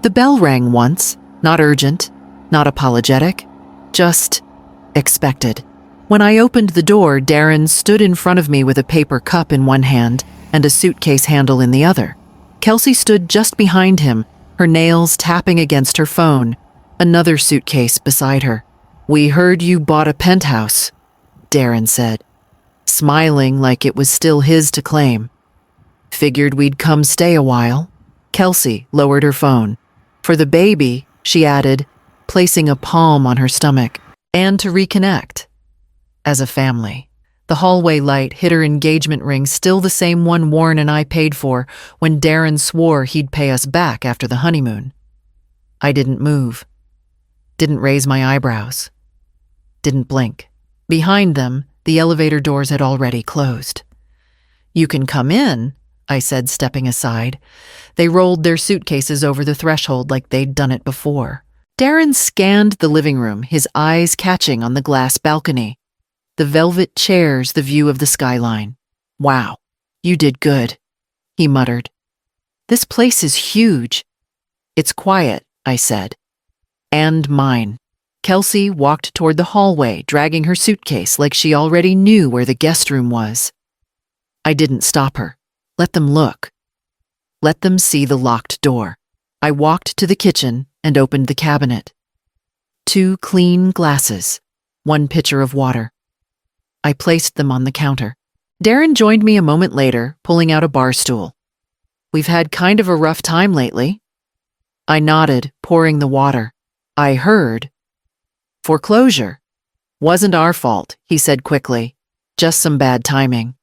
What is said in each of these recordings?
The bell rang once, not urgent, not apologetic, just expected. When I opened the door, Darren stood in front of me with a paper cup in one hand and a suitcase handle in the other. Kelsey stood just behind him, her nails tapping against her phone, another suitcase beside her. "We heard you bought a penthouse," Darren said, smiling like it was still his to claim. "Figured we'd come stay a while." Kelsey lowered her phone. "For the baby," she added, placing a palm on her stomach, "and to reconnect. As a family." The hallway light hit her engagement ring, still the same one Warren and I paid for when Darren swore he'd pay us back after the honeymoon. I didn't move. Didn't raise my eyebrows. Didn't blink. Behind them, the elevator doors had already closed. "You can come in," I said, stepping aside. They rolled their suitcases over the threshold like they'd done it before. Darren scanned the living room, his eyes catching on the glass balcony. The velvet chairs, the view of the skyline. "Wow, you did good," he muttered. "This place is huge." "It's quiet," I said. "And mine." Kelsey walked toward the hallway, dragging her suitcase like she already knew where the guest room was. I didn't stop her. Let them look. Let them see the locked door. I walked to the kitchen and opened the cabinet. 2 clean glasses, 1 pitcher of water. I placed them on the counter. Darren joined me a moment later, pulling out a bar stool. "We've had kind of a rough time lately." I nodded, pouring the water. "I heard." "Foreclosure." "Wasn't our fault," he said quickly. "Just some bad timing.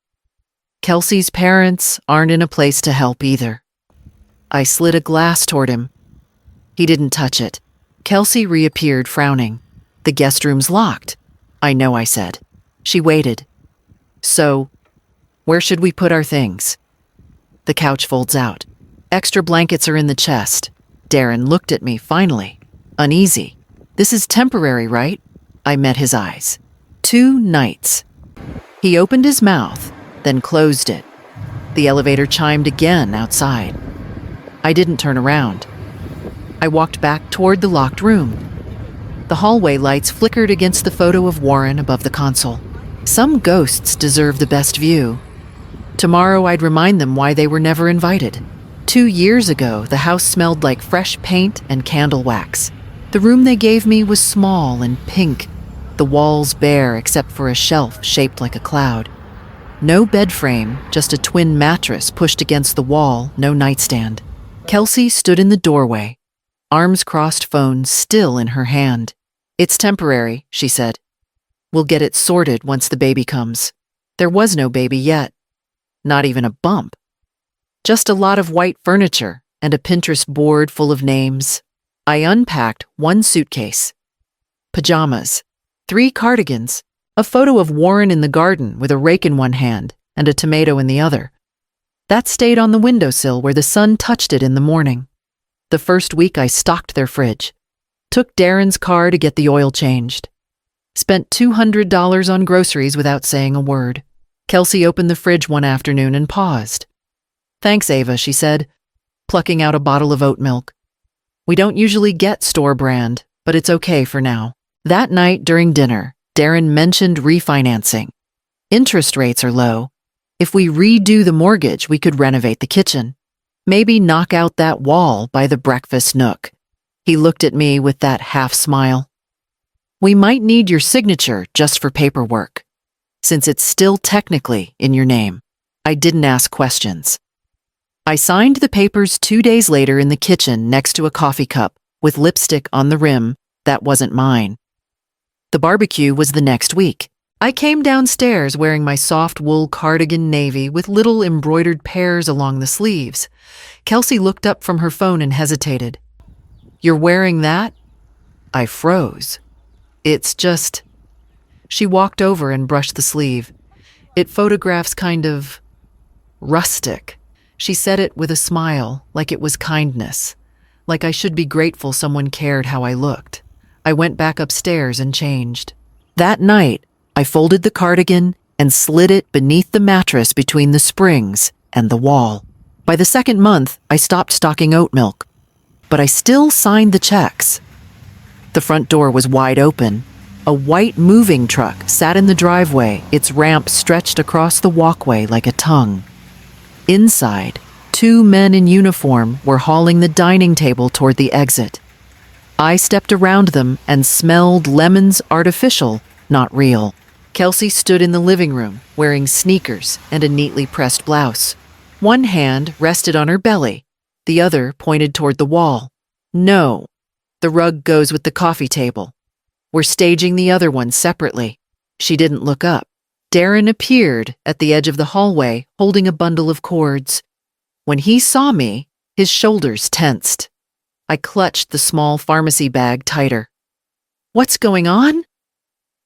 Kelsey's parents aren't in a place to help either." I slid a glass toward him. He didn't touch it. Kelsey reappeared, frowning. "The guest room's locked." "I know," I said. She waited. "So, where should we put our things?" "The couch folds out. Extra blankets are in the chest." Darren looked at me, finally, uneasy. "This is temporary, right?" I met his eyes. 2 nights. He opened his mouth, then closed it. The elevator chimed again outside. I didn't turn around. I walked back toward the locked room. The hallway lights flickered against the photo of Warren above the console. Some ghosts deserve the best view. Tomorrow I'd remind them why they were never invited. 2 years ago, the house smelled like fresh paint and candle wax. The room they gave me was small and pink, the walls bare except for a shelf shaped like a cloud. No bed frame, just a twin mattress pushed against the wall, no nightstand. Kelsey stood in the doorway, arms crossed, phone still in her hand. "It's temporary," she said. "We'll get it sorted once the baby comes." There was no baby yet. Not even a bump. Just a lot of white furniture and a Pinterest board full of names. I unpacked 1 suitcase. Pajamas, 3 cardigans, a photo of Warren in the garden with a rake in one hand and a tomato in the other. That stayed on the windowsill where the sun touched it in the morning. The first week I stocked their fridge. Took Darren's car to get the oil changed. Spent $200 on groceries without saying a word. Kelsey opened the fridge one afternoon and paused. "Thanks, Ava," she said, plucking out a bottle of oat milk. "We don't usually get store brand, but it's okay for now." That night during dinner, Darren mentioned refinancing. "Interest rates are low. If we redo the mortgage, we could renovate the kitchen. Maybe knock out that wall by the breakfast nook." He looked at me with that half smile. "We might need your signature just for paperwork, since it's still technically in your name." I didn't ask questions. I signed the papers 2 days later in the kitchen next to a coffee cup with lipstick on the rim that wasn't mine. The barbecue was the next week. I came downstairs wearing my soft wool cardigan navy with little embroidered pears along the sleeves. Kelsey looked up from her phone and hesitated. "You're wearing that?" I froze. "It's just..." She walked over and brushed the sleeve. "It photographs kind of rustic." She said it with a smile, like it was kindness, like I should be grateful someone cared how I looked. I went back upstairs and changed. That night, I folded the cardigan and slid it beneath the mattress between the springs and the wall. By the 2nd month, I stopped stocking oat milk. but I still signed the checks. The front door was wide open. A white moving truck sat in the driveway, its ramp stretched across the walkway like a tongue. Inside, 2 men in uniform were hauling the dining table toward the exit. I stepped around them and smelled lemons artificial, not real. Kelsey stood in the living room, wearing sneakers and a neatly pressed blouse. One hand rested on her belly, the other pointed toward the wall. No, the rug goes with the coffee table. We're staging the other one separately. She didn't look up. Darren appeared at the edge of the hallway, holding a bundle of cords. When he saw me, his shoulders tensed. I clutched the small pharmacy bag tighter. "What's going on?"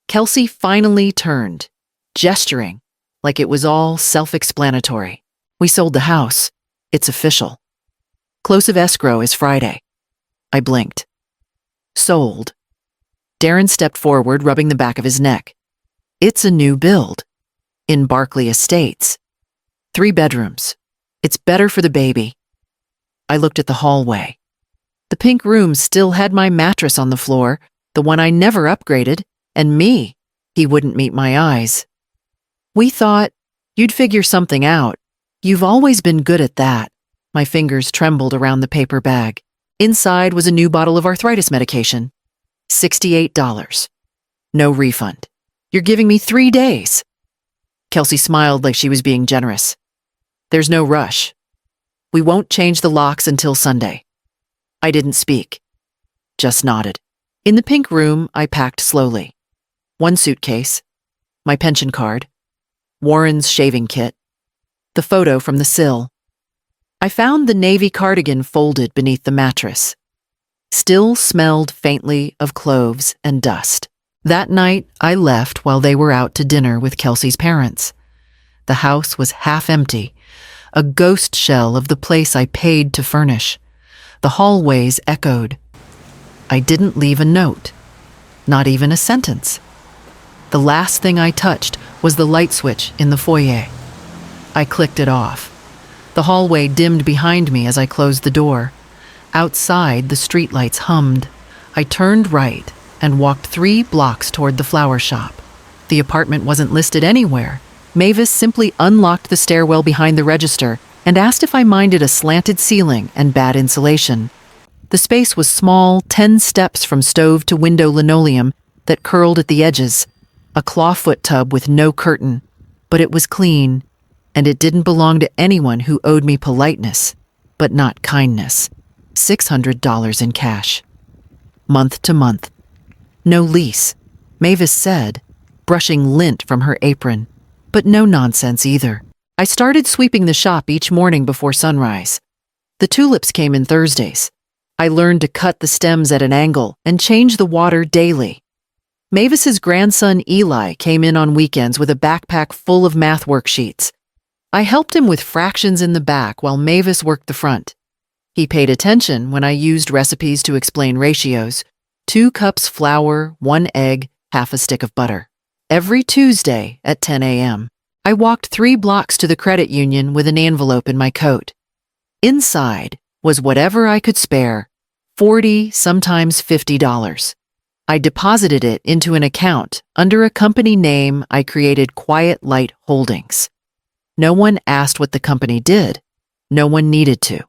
Kelsey finally turned, gesturing like it was all self-explanatory. "We sold the house. It's official. Close of escrow is Friday." I blinked. "Sold." Darren stepped forward, rubbing the back of his neck. "It's a new build. In Barclay Estates. 3 bedrooms. It's better for the baby." I looked at the hallway. The pink room still had my mattress on the floor, the one I never upgraded, and me. He wouldn't meet my eyes. "We thought you'd figure something out. You've always been good at that." My fingers trembled around the paper bag. Inside was a new bottle of arthritis medication. $68. No refund. "You're giving me 3 days." Kelsey smiled like she was being generous. "There's no rush. We won't change the locks until Sunday." I didn't speak, just nodded. In the pink room, I packed slowly. 1 suitcase, my pension card, Warren's shaving kit, the photo from the sill. I found the navy cardigan folded beneath the mattress. Still smelled faintly of cloves and dust. That night, I left while they were out to dinner with Kelsey's parents. The house was half empty, a ghost shell of the place I paid to furnish. The hallways echoed. I didn't leave a note, not even a sentence. The last thing I touched was the light switch in the foyer. I clicked it off. The hallway dimmed behind me as I closed the door. Outside, the streetlights hummed. I turned right and walked 3 blocks toward the flower shop. The apartment wasn't listed anywhere. Mavis simply unlocked the stairwell behind the register and asked if I minded a slanted ceiling and bad insulation. The space was small, 10 steps from stove to window linoleum that curled at the edges, a clawfoot tub with no curtain, but it was clean, and it didn't belong to anyone who owed me politeness, but not kindness. $600 in cash. Month to month. No lease, Mavis said, brushing lint from her apron, but no nonsense either. I started sweeping the shop each morning before sunrise. The tulips came in Thursdays. I learned to cut the stems at an angle and change the water daily. Mavis's grandson Eli came in on weekends with a backpack full of math worksheets. I helped him with fractions in the back while Mavis worked the front. He paid attention when I used recipes to explain ratios. 2 cups flour, 1 egg, half a stick of butter. Every Tuesday at 10 a.m. I walked 3 blocks to the credit union with an envelope in my coat. Inside was whatever I could spare, $40, sometimes $50. I deposited it into an account under a company name I created, Quiet Light Holdings. No one asked what the company did. No one needed to.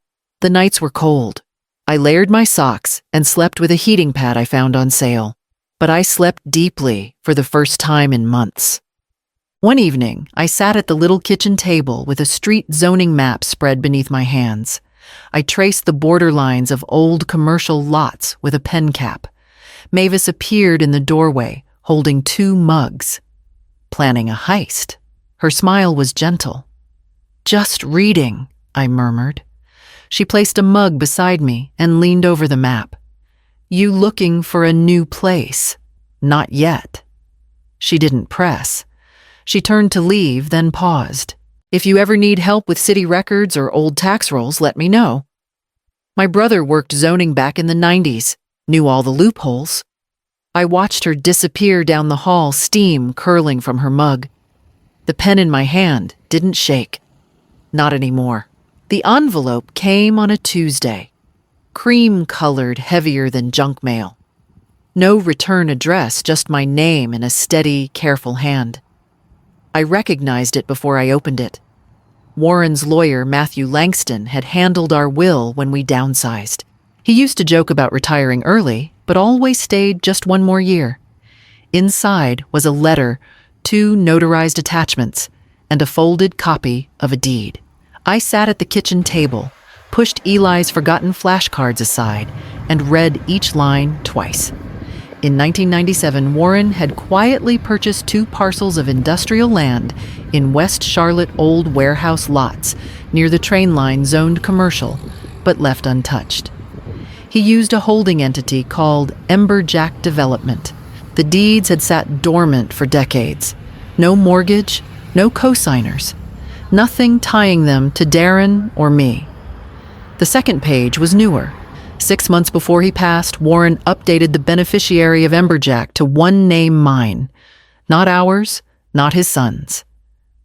The nights were cold. I layered my socks and slept with a heating pad I found on sale. But I slept deeply for the first time in months. One evening, I sat at the little kitchen table with a street zoning map spread beneath my hands. I traced the borderlines of old commercial lots with a pen cap. Mavis appeared in the doorway, holding 2 mugs. Planning a heist. Her smile was gentle. "Just reading," I murmured. She placed a mug beside me and leaned over the map. "You looking for a new place?" "Not yet." She didn't press. She turned to leave, then paused. "If you ever need help with city records or old tax rolls, let me know." My brother worked zoning back in the 90s, knew all the loopholes. I watched her disappear down the hall, steam curling from her mug. The pen in my hand didn't shake. Not anymore. The envelope came on a Tuesday. cream-colored, heavier than junk mail. No return address, just my name in a steady, careful hand. I recognized it before I opened it. Warren's lawyer, Matthew Langston, had handled our will when we downsized. He used to joke about retiring early, but always stayed just one more year. Inside was a letter, 2 notarized attachments, and a folded copy of a deed. I sat at the kitchen table, pushed Eli's forgotten flashcards aside, and read each line twice. In 1997, Warren had quietly purchased 2 parcels of industrial land in West Charlotte old warehouse lots near the train line zoned commercial, but left untouched. He used a holding entity called Emberjack Development. The deeds had sat dormant for decades. No mortgage, no co-signers. Nothing tying them to Darren or me. The second page was newer. 6 months before he passed, Warren updated the beneficiary of Emberjack to one name, mine. Not ours, not his son's.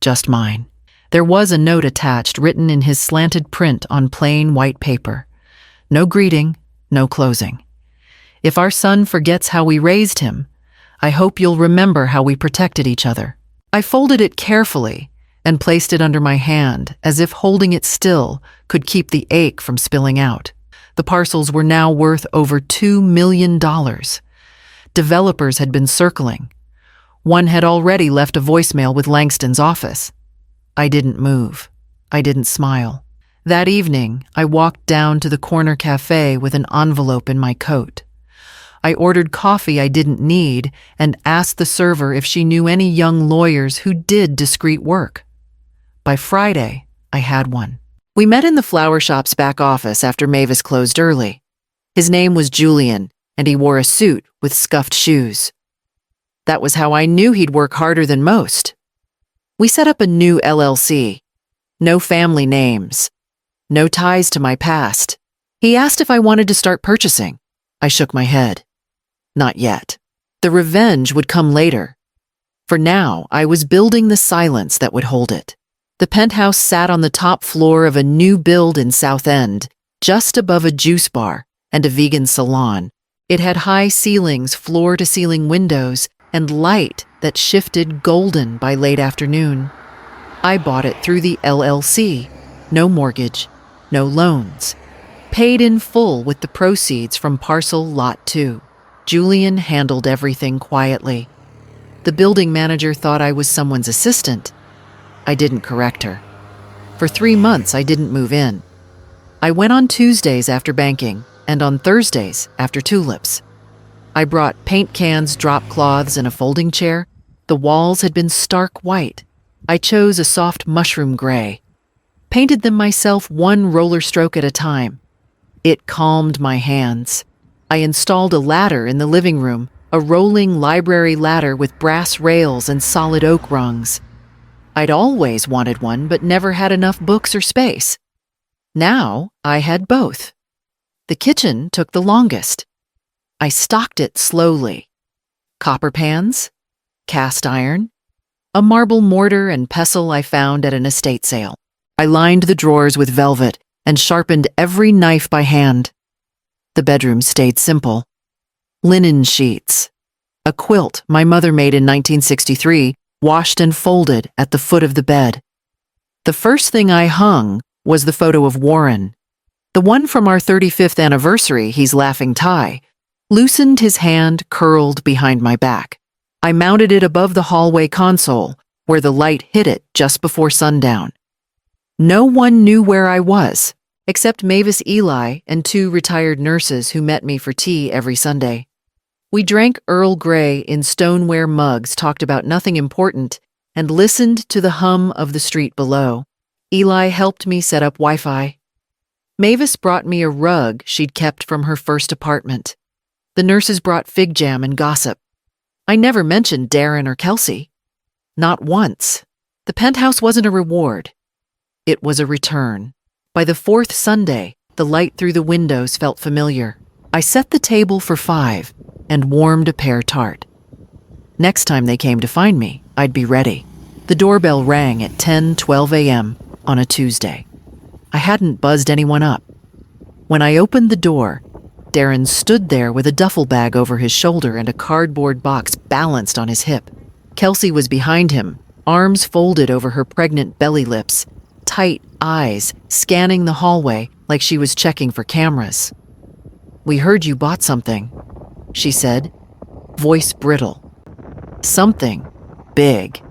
Just mine. There was a note attached, written in his slanted print on plain white paper. No greeting, no closing. If our son forgets how we raised him, I hope you'll remember how we protected each other. I folded it carefully and placed it under my hand, as if holding it still could keep the ache from spilling out. The parcels were now worth over $2 million. Developers had been circling. One had already left a voicemail with Langston's office. I didn't move. I didn't smile. That evening, I walked down to the corner cafe with an envelope in my coat. I ordered coffee I didn't need and asked the server if she knew any young lawyers who did discreet work. By Friday, I had one. We met in the flower shop's back office after Mavis closed early. His name was Julian, and he wore a suit with scuffed shoes. That was how I knew he'd work harder than most. We set up a new LLC. No family names. No ties to my past. He asked if I wanted to start purchasing. I shook my head. Not yet. The revenge would come later. For now, I was building the silence that would hold it. The penthouse sat on the top floor of a new build in South End, just above a juice bar and a vegan salon. It had high ceilings, floor-to-ceiling windows, and light that shifted golden by late afternoon. I bought it through the LLC. No mortgage, no loans. Paid in full with the proceeds from parcel lot 2. Julian handled everything quietly. The building manager thought I was someone's assistant. I didn't correct her. For 3 months, I didn't move in. I went on Tuesdays after banking and on Thursdays after tulips. I brought paint cans, drop cloths, and a folding chair. The walls had been stark white. I chose a soft mushroom gray. Painted them myself, one roller stroke at a time. It calmed my hands. I installed a ladder in the living room, a rolling library ladder with brass rails and solid oak rungs. I'd always wanted one, but never had enough books or space. Now I had both. The kitchen took the longest. I stocked it slowly. Copper pans, cast iron, a marble mortar and pestle I found at an estate sale. I lined the drawers with velvet and sharpened every knife by hand. The bedroom stayed simple. Linen sheets. A quilt my mother made in 1963, washed and folded at the foot of the bed. The first thing I hung was the photo of Warren. The one from our 35th anniversary, he's laughing tie, loosened his hand curled behind my back. I mounted it above the hallway console, where the light hit it just before sundown. No one knew where I was, except Mavis Eli and 2 retired nurses who met me for tea every Sunday. We drank Earl Grey in stoneware mugs, talked about nothing important, and listened to the hum of the street below. Eli helped me set up Wi-Fi. Mavis brought me a rug she'd kept from her first apartment. The nurses brought fig jam and gossip. I never mentioned Darren or Kelsey. Not once. The penthouse wasn't a reward. It was a return. By the 4th Sunday, the light through the windows felt familiar. I set the table for 5 and warmed a pear tart. Next time they came to find me, I'd be ready. The doorbell rang at 10:12 a.m. on a Tuesday. I hadn't buzzed anyone up. When I opened the door, Darren stood there with a duffel bag over his shoulder and a cardboard box balanced on his hip. Kelsey was behind him, arms folded over her pregnant belly lips, tight eyes scanning the hallway like she was checking for cameras. "We heard you bought something," she said, voice brittle. "Something big."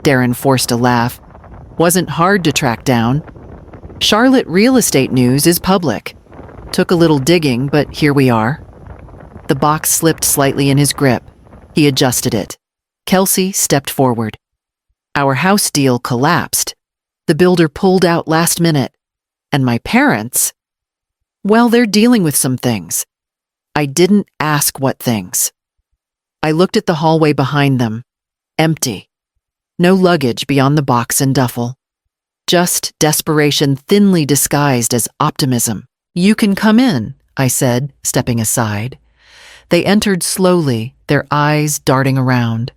Darren forced a laugh. "Wasn't hard to track down. Charlotte real estate news is public. Took a little digging, but here we are." The box slipped slightly in his grip. He adjusted it. Kelsey stepped forward. "Our house deal collapsed. The builder pulled out last minute. And my parents, well, they're dealing with some things. I didn't ask what things." I looked at the hallway behind them. Empty. No luggage beyond the box and duffel. Just desperation thinly disguised as optimism. "You can come in," I said, stepping aside. They entered slowly, their eyes darting around.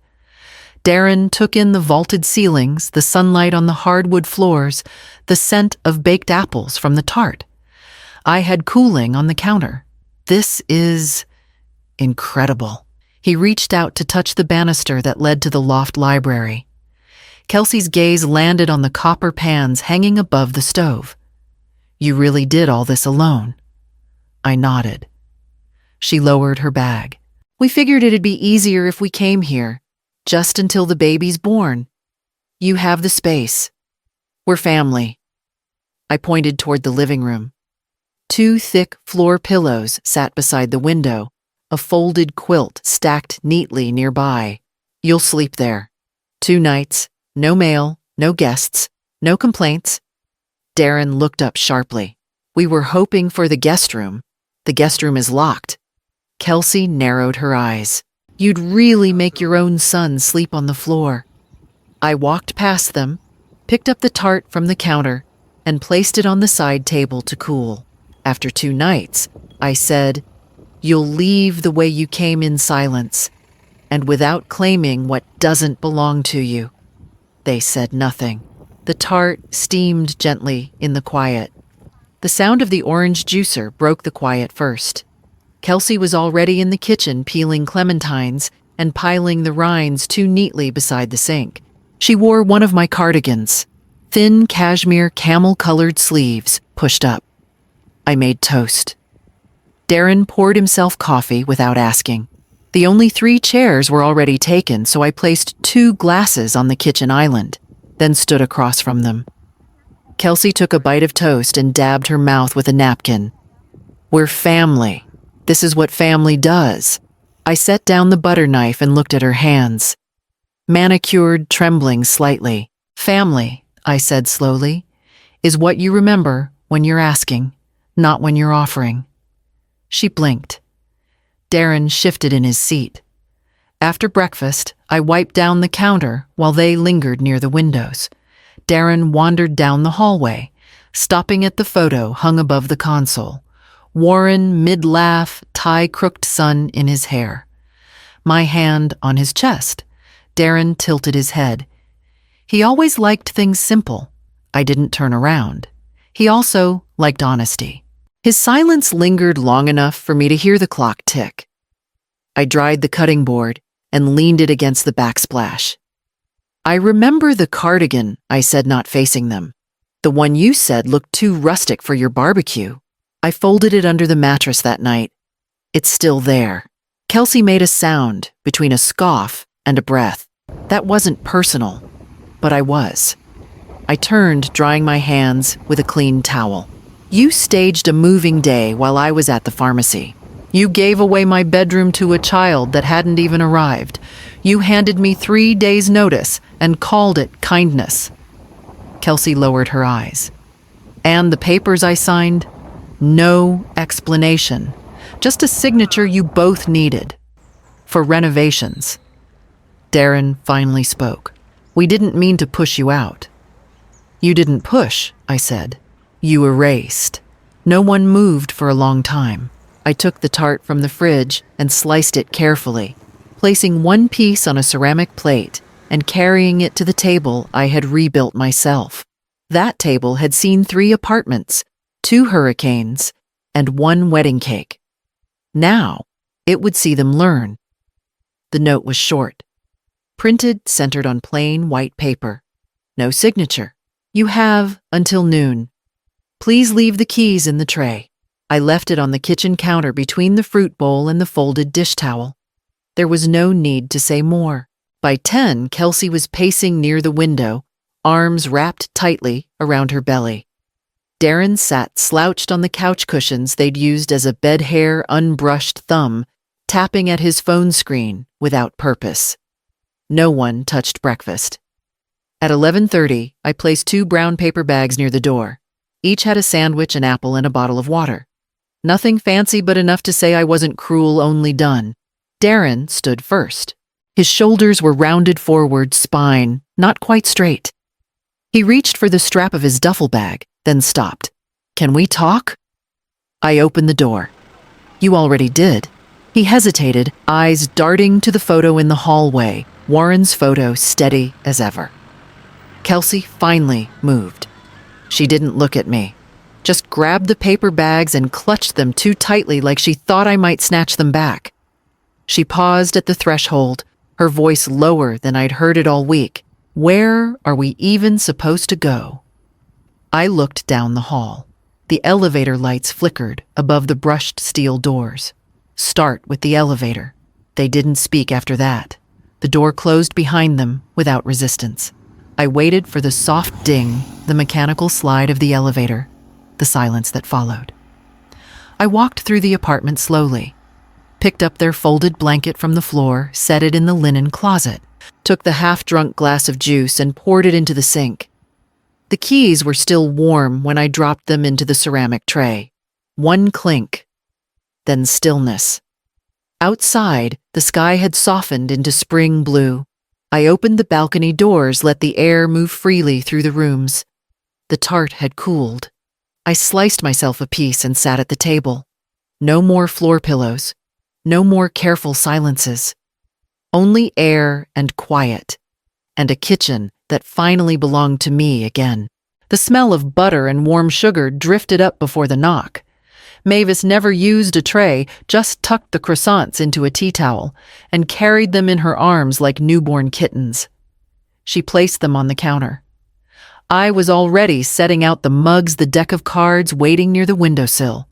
Darren took in the vaulted ceilings, the sunlight on the hardwood floors, the scent of baked apples from the tart. I had cooling on the counter. "This is incredible." He reached out to touch the banister that led to the loft library. Kelsey's gaze landed on the copper pans hanging above the stove. "You really did all this alone?" I nodded. She lowered her bag. "We figured it'd be easier if we came here, just until the baby's born. You have the space. We're family." I pointed toward the living room. 2 thick floor pillows sat beside the window, a folded quilt stacked neatly nearby. "You'll sleep there. 2 nights, no mail, no guests, no complaints." Darren looked up sharply. "We were hoping for the guest room. The guest room is locked." Kelsey narrowed her eyes. "You'd really make your own son sleep on the floor." I walked past them, picked up the tart from the counter, and placed it on the side table to cool. After 2 nights, I said, "You'll leave the way you came in silence, and without claiming what doesn't belong to you." They said nothing. The tart steamed gently in the quiet. The sound of the orange juicer broke the quiet first. Kelsey was already in the kitchen peeling clementines and piling the rinds too neatly beside the sink. She wore one of my cardigans, thin cashmere camel-colored sleeves pushed up. I made toast. Darren poured himself coffee without asking. The only 3 chairs were already taken, so I placed 2 glasses on the kitchen island, then stood across from them. Kelsey took a bite of toast and dabbed her mouth with a napkin. "We're family. This is what family does." I set down the butter knife and looked at her hands. Manicured, trembling slightly. "Family," I said slowly, "is what you remember when you're asking, not when you're offering." She blinked. Darren shifted in his seat. After breakfast, I wiped down the counter while they lingered near the windows. Darren wandered down the hallway, stopping at the photo hung above the console. Warren, mid-laugh, tie-crooked sun in his hair. My hand on his chest. Darren tilted his head. He always liked things simple. I didn't turn around. He also liked honesty. His silence lingered long enough for me to hear the clock tick. I dried the cutting board and leaned it against the backsplash. "I remember the cardigan," I said, not facing them. "The one you said looked too rustic for your barbecue. I folded it under the mattress that night. It's still there." Kelsey made a sound between a scoff and a breath. That wasn't personal, but I was. I turned, drying my hands with a clean towel. "You staged a moving day while I was at the pharmacy. You gave away my bedroom to a child that hadn't even arrived. You handed me 3 days' notice and called it kindness." Kelsey lowered her eyes. "And the papers I signed? No explanation. Just a signature you both needed. For renovations." Darren finally spoke. "We didn't mean to push you out." "You didn't push," I said. "You erased." No one moved for a long time. I took the tart from the fridge and sliced it carefully, placing one piece on a ceramic plate and carrying it to the table I had rebuilt myself. That table had seen 3 apartments, 2 hurricanes, and one wedding cake. Now, it would see them learn. The note was short, printed centered on plain white paper. No signature. You have until noon. Please leave the keys in the tray. I left it on the kitchen counter between the fruit bowl and the folded dish towel. There was no need to say more. By 10, Kelsey was pacing near the window, arms wrapped tightly around her belly. Darren sat slouched on the couch cushions they'd used as a bed hair unbrushed thumb, tapping at his phone screen without purpose. No one touched breakfast. At 11:30, I placed 2 brown paper bags near the door. Each had a sandwich, an apple, and a bottle of water. Nothing fancy, but enough to say I wasn't cruel, only done. Darren stood first. His shoulders were rounded forward, spine not quite straight. He reached for the strap of his duffel bag, then stopped. Can we talk? I opened the door. You already did. He hesitated, eyes darting to the photo in the hallway, Warren's photo steady as ever. Kelsey finally moved. She didn't look at me, just grabbed the paper bags and clutched them too tightly like she thought I might snatch them back. She paused at the threshold, her voice lower than I'd heard it all week. Where are we even supposed to go? I looked down the hall. The elevator lights flickered above the brushed steel doors. Start with the elevator. They didn't speak after that. The door closed behind them without resistance. I waited for the soft ding, the mechanical slide of the elevator, the silence that followed. I walked through the apartment slowly, picked up their folded blanket from the floor, set it in the linen closet, took the half-drunk glass of juice and poured it into the sink. The keys were still warm when I dropped them into the ceramic tray. One clink, then stillness. Outside, the sky had softened into spring blue. I opened the balcony doors, let the air move freely through the rooms. The tart had cooled. I sliced myself a piece and sat at the table. No more floor pillows. No more careful silences. Only air and quiet. And a kitchen that finally belonged to me again. The smell of butter and warm sugar drifted up before the knock. Mavis never used a tray, just tucked the croissants into a tea towel and carried them in her arms like newborn kittens. She placed them on the counter. I was already setting out the mugs, the deck of cards waiting near the windowsill.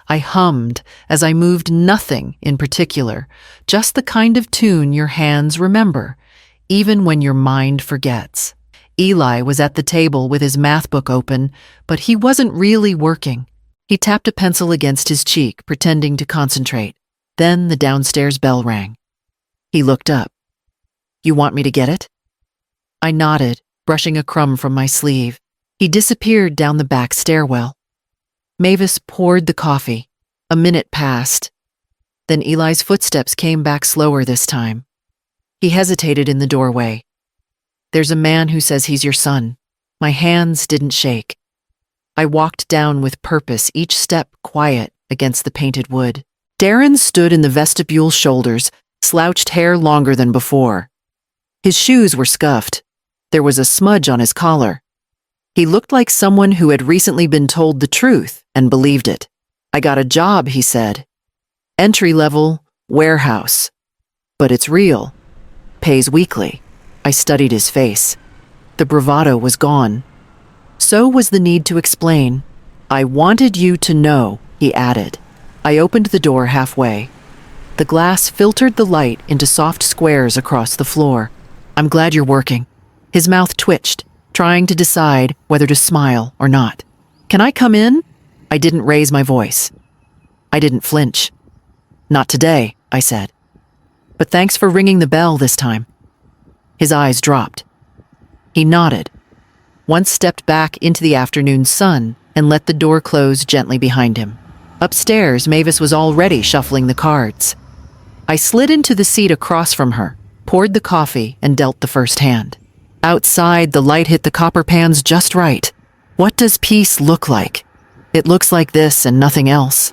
I hummed as I moved, nothing in particular, just the kind of tune your hands remember, even when your mind forgets. Eli was at the table with his math book open, but he wasn't really working. He tapped a pencil against his cheek, pretending to concentrate. Then the downstairs bell rang. He looked up. You want me to get it? I nodded, brushing a crumb from my sleeve. He disappeared down the back stairwell. Mavis poured the coffee. A minute passed. Then Eli's footsteps came back slower this time. He hesitated in the doorway. There's a man who says he's your son. My hands didn't shake. I walked down with purpose, each step quiet against the painted wood. Darren stood in the vestibule, shoulders, slouched hair longer than before. His shoes were scuffed. There was a smudge on his collar. He looked like someone who had recently been told the truth and believed it. I got a job, he said. Entry-level, warehouse. But it's real. Pays weekly. I studied his face. The bravado was gone. So was the need to explain. I wanted you to know, he added. I opened the door halfway. The glass filtered the light into soft squares across the floor. I'm glad you're working. His mouth twitched, trying to decide whether to smile or not. Can I come in? I didn't raise my voice. I didn't flinch. Not today, I said. But thanks for ringing the bell this time. His eyes dropped. He nodded. Once stepped back into the afternoon sun and let the door close gently behind him. Upstairs, Mavis was already shuffling the cards. I slid into the seat across from her, poured the coffee, and dealt the first hand. Outside, the light hit the copper pans just right. What does peace look like? It looks like this and nothing else.